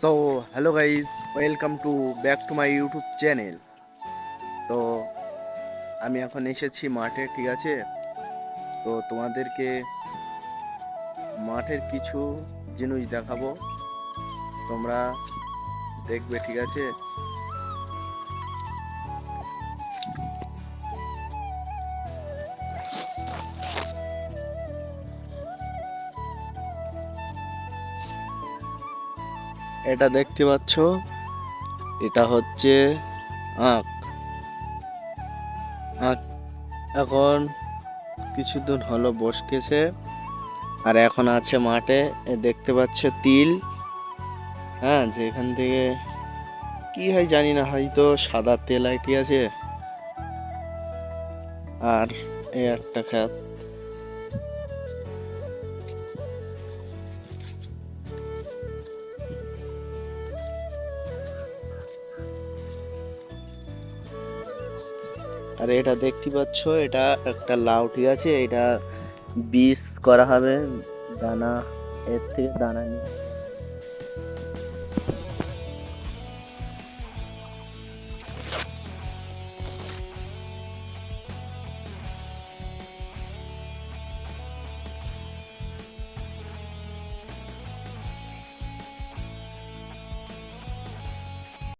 So hello guys, welcome to back to my YouTube channel. তো আমি এখন এসেছি মাঠে, ঠিক আছে। তো তোমাদেরকে মাঠের কিছু জিনিস দেখাবো, তোমরা দেখবে, ঠিক আছে। এটা দেখতে পাচ্ছ, এটা হচ্ছে আখ। আখ এখন কিছুদিন হলো বসকেছে, আর এখন আছে মাঠে। দেখতে পাচ্ছ তিল, হ্যাঁ, যেখান থেকে কি হয় জানি না, হয়তো সাদা তেল হয়, ঠিক আছে। আর এই একটা ক্ষেত, আর এটা দেখতে পাচ্ছ, এটা একটা লাউ, ঠিক আছে। এটা বীজ করা হবে, দানা, এর থেকে দানা নিয়ে